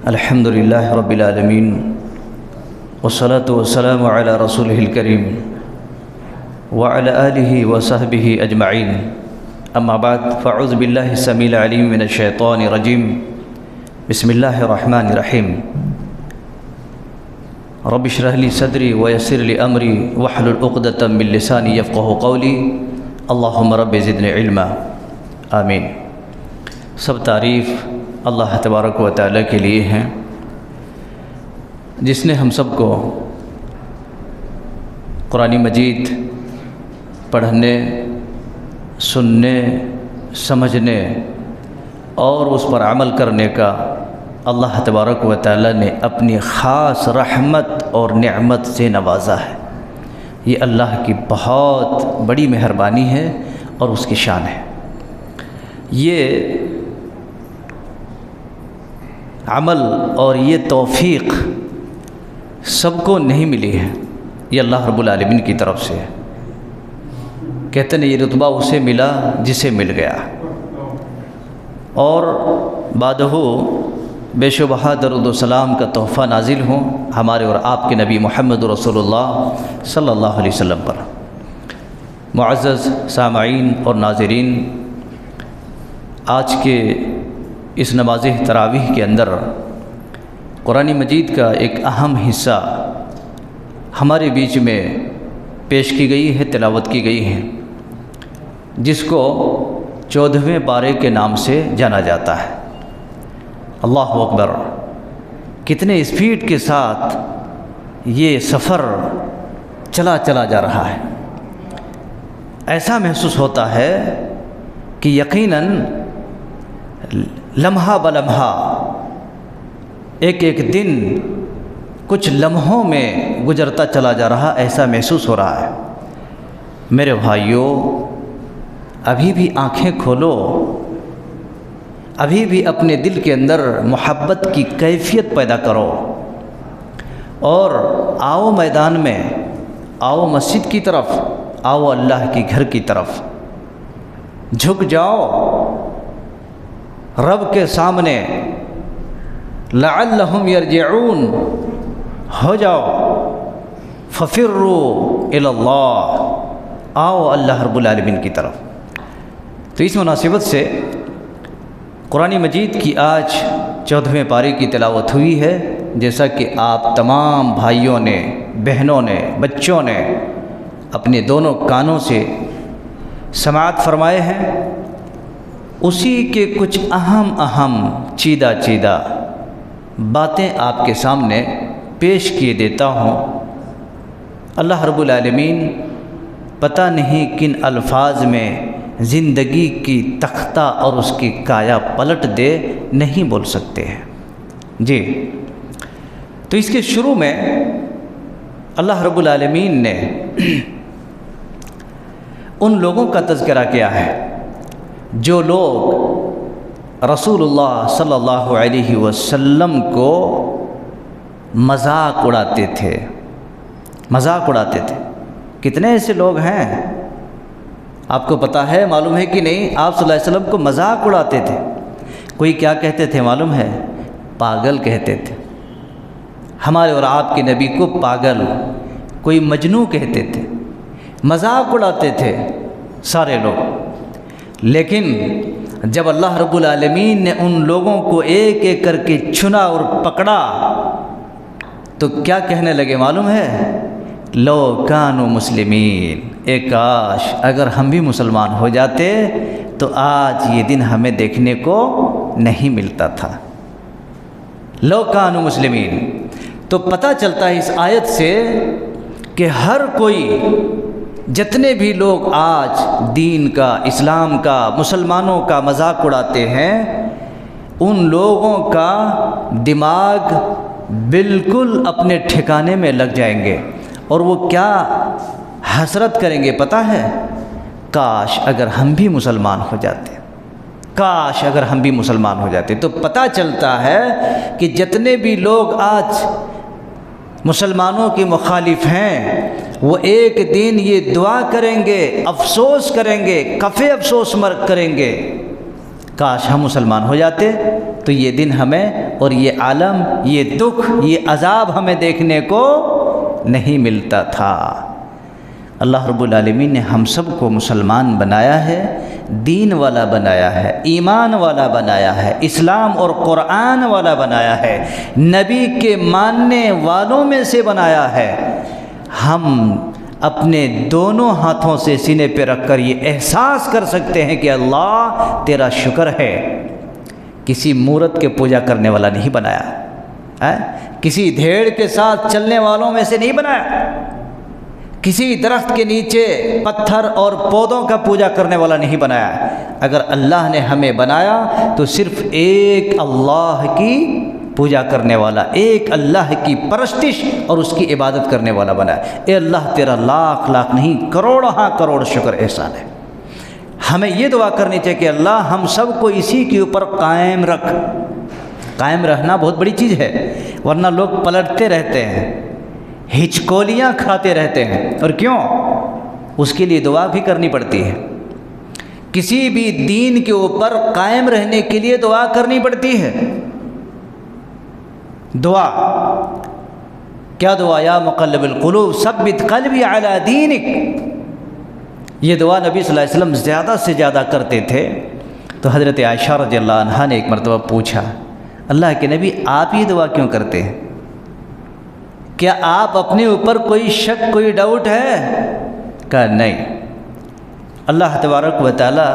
الحمد للہ رب العالمین والصلاة والسلام علی رسولہ الکریم وعلی آلہ وصحبہ اجمعین اما بعد فاعوذ باللہ السمیع العلیم من الشیطان الرجیم بسم اللہ الرحمن الرحیم رب اشرح لی صدری ویسر لی امری واحلل عقدۃ من لسانی یفقہوا قولی اللہم رب زدنی علما آمین۔ سب تعریف اللہ تبارک و تعالیٰ کے لیے ہیں جس نے ہم سب کو قرآن مجید پڑھنے، سننے، سمجھنے اور اس پر عمل کرنے کا اللہ تبارک و تعالیٰ نے اپنی خاص رحمت اور نعمت سے نوازا ہے۔ یہ اللہ کی بہت بڑی مہربانی ہے اور اس کی شان ہے۔ یہ عمل اور یہ توفیق سب کو نہیں ملی ہے، یہ اللہ رب العالمین کی طرف سے ہے۔ کہتے ہیں یہ رتبہ اسے ملا جسے مل گیا، اور بعدہ بے شبہ درود و سلام کا تحفہ نازل ہوں ہمارے اور آپ کے نبی محمد رسول اللہ صلی اللہ علیہ وسلم پر۔ معزز سامعین اور ناظرین، آج کے اس نماز تراویح کے اندر قرآن مجید کا ایک اہم حصہ ہمارے بیچ میں پیش کی گئی ہے، تلاوت کی گئی ہے، جس کو 14ویں پارے کے نام سے جانا جاتا ہے۔ اللہ اکبر! کتنے اسپیڈ کے ساتھ یہ سفر چلا جا رہا ہے۔ ایسا محسوس ہوتا ہے کہ یقیناً لمحہ بلمحہ ایک دن کچھ لمحوں میں گزرتا چلا جا رہا، ایسا محسوس ہو رہا ہے۔ میرے بھائیوں، ابھی بھی آنکھیں کھولو، ابھی بھی اپنے دل کے اندر محبت کی کیفیت پیدا کرو، اور آؤ میدان میں، آؤ مسجد کی طرف، آؤ اللہ کے گھر کی طرف، جھک جاؤ رب کے سامنے، لعلہم یرجعون، ہو جاؤ، ففروا الی اللہ، آؤ اللہ رب العالمین کی طرف۔ تو اس مناسبت سے قرآن مجید کی آج 14ویں پارے کی تلاوت ہوئی ہے، جیسا کہ آپ تمام بھائیوں نے، بہنوں نے، بچوں نے اپنے دونوں کانوں سے سماعت فرمائے ہیں۔ اسی کے کچھ اہم چیدہ باتیں آپ کے سامنے پیش کیے دیتا ہوں۔ اللہ رب العالمین پتہ نہیں کن الفاظ میں زندگی کی تختہ اور اس کی کایا پلٹ دے، نہیں بول سکتے ہیں جی۔ تو اس کے شروع میں اللہ رب العالمین نے ان لوگوں کا تذکرہ کیا ہے جو لوگ رسول اللہ صلی اللہ علیہ وسلم کو مذاق اڑاتے تھے۔ کتنے ایسے لوگ ہیں آپ کو پتہ ہے، معلوم ہے کہ نہیں؟ آپ صلی اللہ علیہ وسلم کو مذاق اڑاتے تھے۔ کوئی کیا کہتے تھے معلوم ہے؟ پاگل کہتے تھے۔ ہمارے اور آپ کے نبی کو پاگل، کوئی مجنوں کہتے تھے، مذاق اڑاتے تھے سارے لوگ۔ لیکن جب اللہ رب العالمین نے ان لوگوں کو ایک کر کے چنا اور پکڑا تو کیا کہنے لگے معلوم ہے؟ لو کانوا مسلمین، اے کاش اگر ہم بھی مسلمان ہو جاتے تو آج یہ دن ہمیں دیکھنے کو نہیں ملتا تھا۔ لو کانوا مسلمین۔ تو پتہ چلتا ہے اس آیت سے کہ ہر کوئی، جتنے بھی لوگ آج دین کا، اسلام کا، مسلمانوں کا مذاق اڑاتے ہیں، ان لوگوں کا دماغ بالکل اپنے ٹھکانے میں لگ جائیں گے، اور وہ کیا حسرت کریں گے پتہ ہے؟ کاش اگر ہم بھی مسلمان ہو جاتے، کاش اگر ہم بھی مسلمان ہو جاتے۔ تو پتہ چلتا ہے کہ جتنے بھی لوگ آج مسلمانوں کے مخالف ہیں، وہ ایک دن یہ دعا کریں گے، افسوس کریں گے، کفِ افسوس مرگ کریں گے کاش ہم مسلمان ہو جاتے تو یہ دن ہمیں اور یہ عالم، یہ دکھ، یہ عذاب ہمیں دیکھنے کو نہیں ملتا تھا۔ اللہ رب العالمین نے ہم سب کو مسلمان بنایا ہے، دین والا بنایا ہے، ایمان والا بنایا ہے، اسلام اور قرآن والا بنایا ہے، نبی کے ماننے والوں میں سے بنایا ہے۔ ہم اپنے دونوں ہاتھوں سے سینے پہ رکھ کر یہ احساس کر سکتے ہیں کہ اللہ تیرا شکر ہے، کسی مورت کے پوجا کرنے والا نہیں بنایا، کسی بھیڑ کے ساتھ چلنے والوں میں سے نہیں بنایا، کسی درخت کے نیچے پتھر اور پودوں کا پوجا کرنے والا نہیں بنایا۔ اگر اللہ نے ہمیں بنایا تو صرف ایک اللہ کی پوجا کرنے والا، ایک اللہ کی پرستش اور اس کی عبادت کرنے والا بنایا۔ اے اللہ تیرا لاکھ لاکھ نہیں کروڑ کروڑ شکر احسان ہے۔ ہمیں یہ دعا کرنی چاہیے کہ اللہ ہم سب کو اسی کے اوپر قائم رکھ۔ قائم رہنا بہت بڑی چیز ہے، ورنہ لوگ پلٹتے رہتے ہیں، ہچکولیاں کھاتے رہتے ہیں۔ اور کیوں؟ اس کے لیے دعا بھی کرنی پڑتی ہے۔ کسی بھی دین کے اوپر قائم رہنے کے لیے دعا کرنی پڑتی ہے۔ دعا کیا دعا؟ یا مقلب القلوب ثبت قلبی علی دینک۔ یہ دعا نبی صلی اللہ علیہ وسلم زیادہ سے زیادہ کرتے تھے۔ تو حضرت عائشہ رضی اللہ عنہا نے ایک مرتبہ پوچھا، اللہ کے نبی آپ یہ دعا کیوں کرتے ہیں؟ کیا آپ اپنے اوپر کوئی شک، کوئی ڈاؤٹ ہے؟ کہا نہیں، اللہ تبارک و تعالی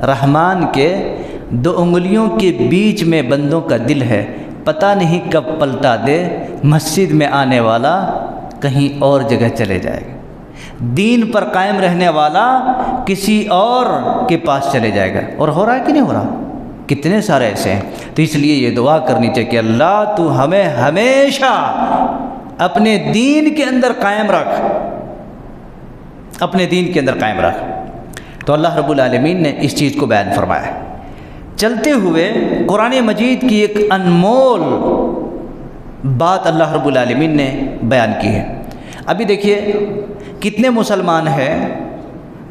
رحمان کے دو انگلیوں کے بیچ میں بندوں کا دل ہے، پتہ نہیں کب پلٹا دے، مسجد میں آنے والا کہیں اور جگہ چلے جائے گا، دین پر قائم رہنے والا کسی اور کے پاس چلے جائے گا۔ اور ہو رہا ہے کہ نہیں ہو رہا؟ کتنے سارے ایسے ہیں۔ تو اس لیے یہ دعا کرنی چاہیے کہ اللہ تو ہمیں ہمیشہ اپنے دین کے اندر قائم رکھ، اپنے دین کے اندر قائم رکھ۔ تو اللہ رب العالمین نے اس چیز کو بیان فرمایا ہے۔ چلتے ہوئے قرآن مجید کی ایک انمول بات اللہ رب العالمین نے بیان کی ہے۔ ابھی دیکھیے کتنے مسلمان ہیں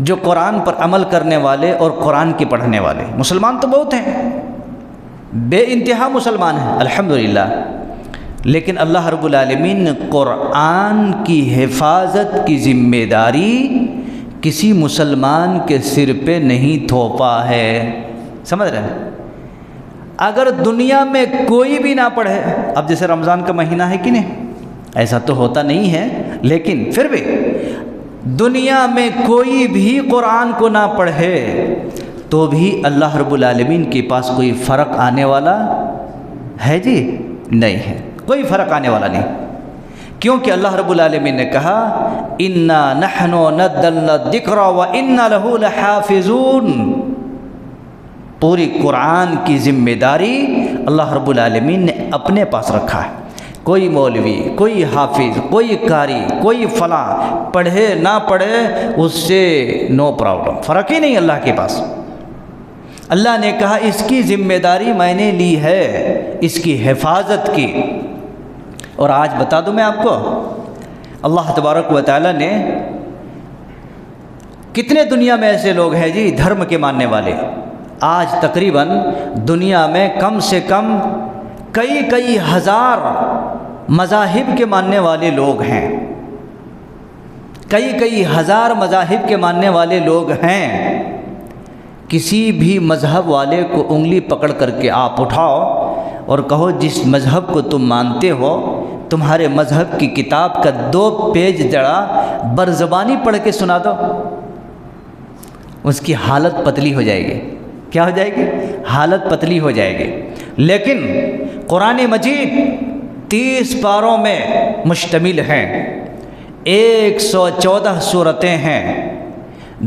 جو قرآن پر عمل کرنے والے اور قرآن کے پڑھنے والے۔ مسلمان تو بہت ہیں، بے انتہا مسلمان ہیں الحمدللہ، لیکن اللہ رب العالمین نے قرآن کی حفاظت کی ذمہ داری کسی مسلمان کے سر پہ نہیں تھوپا ہے۔ سمجھ رہے ہیں؟ اگر دنیا میں کوئی بھی نہ پڑھے، اب جیسے رمضان کا مہینہ ہے کہ نہیں، ایسا تو ہوتا نہیں ہے، لیکن پھر بھی دنیا میں کوئی بھی قرآن کو نہ پڑھے تو بھی اللہ رب العالمین کے پاس کوئی فرق آنے والا ہے؟ جی نہیں ہے، کوئی فرق آنے والا نہیں، کیونکہ اللہ رب العالمین نے کہا اِنَّا نَحْنُ نَزَّلْنَا الذِّكْرَ وَإِنَّا لَهُ لَحَافِظُونَ۔ پوری قرآن کی ذمہ داری اللہ رب العالمین نے اپنے پاس رکھا ہے۔ کوئی مولوی، کوئی حافظ، کوئی قاری، کوئی فلاں پڑھے نہ پڑھے، اس سے نو پرابلم، فرق ہی نہیں اللہ کے پاس۔ اللہ نے کہا اس کی ذمہ داری میں نے لی ہے، اس کی حفاظت کی۔ اور آج بتا دوں میں آپ کو، اللہ تبارک و تعالی نے کتنے دنیا میں ایسے لوگ ہیں جی دھرم کے ماننے والے، آج تقریباً دنیا میں کم سے کم کئی ہزار مذاہب کے ماننے والے لوگ ہیں، کئی ہزار مذاہب کے ماننے والے لوگ ہیں۔ کسی بھی مذہب والے کو انگلی پکڑ کر کے آپ اٹھاؤ اور کہو جس مذہب کو تم مانتے ہو، تمہارے مذہب کی کتاب کا 2 پیج جڑا برزبانی پڑھ کے سنا دو، اس کی حالت پتلی ہو جائے گی۔ کیا ہو جائے گی؟ حالت پتلی ہو جائے گی۔ لیکن قرآن مجید 30 پاروں میں مشتمل ہیں، 114 سورتیں ہیں،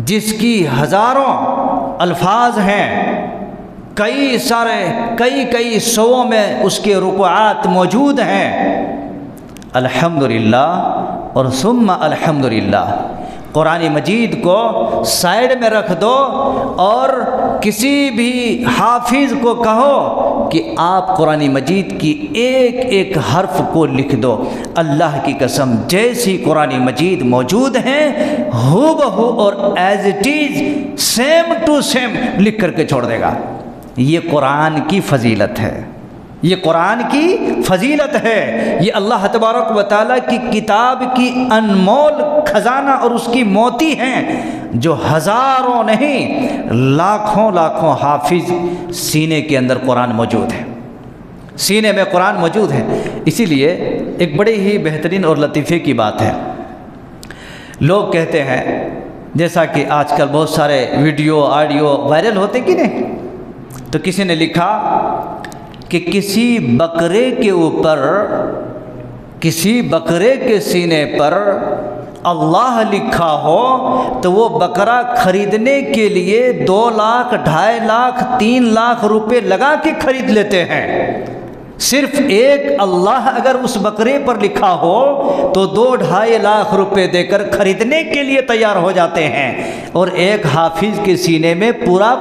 جس کی ہزاروں الفاظ ہیں، کئی سووں میں اس کے رکوعات موجود ہیں۔ الحمدللہ اور ثم الحمدللہ۔ قرآن مجید کو سائیڈ میں رکھ دو اور کسی بھی حافظ کو کہو کہ آپ قرآن مجید کی ایک حرف کو لکھ دو، اللہ کی قسم جیسی قرآن مجید موجود ہیں ہو بہو اور as it is same to same لکھ کر کے چھوڑ دے گا۔ یہ قرآن کی فضیلت ہے، یہ قرآن کی فضیلت ہے، یہ اللہ تبارک و تعالیٰ کی کتاب کی انمول خزانہ اور اس کی موتی ہیں، جو ہزاروں نہیں لاکھوں لاکھوں حافظ سینے کے اندر قرآن موجود ہے، سینے میں قرآن موجود ہے۔ اسی لیے ایک بڑی ہی بہترین اور لطیفے کی بات ہے، لوگ کہتے ہیں، جیسا کہ آج کل بہت سارے ویڈیو آڈیو وائرل ہوتے کہ نہیں، تو کسی نے لکھا کہ کسی بکرے کے اوپر، کسی بکرے کے سینے پر اللہ لکھا ہو تو وہ بکرا خریدنے کے لیے 2 لاکھ 2.5 لاکھ 3 لاکھ روپے لگا کے خرید لیتے ہیں۔ صرف ایک اللہ اگر اس بکرے پر لکھا ہو تو 2-2.5 لاکھ روپے دے کر خریدنے کے لیے تیار ہو جاتے ہیں، اور ایک حافظ کے سینے میں پورا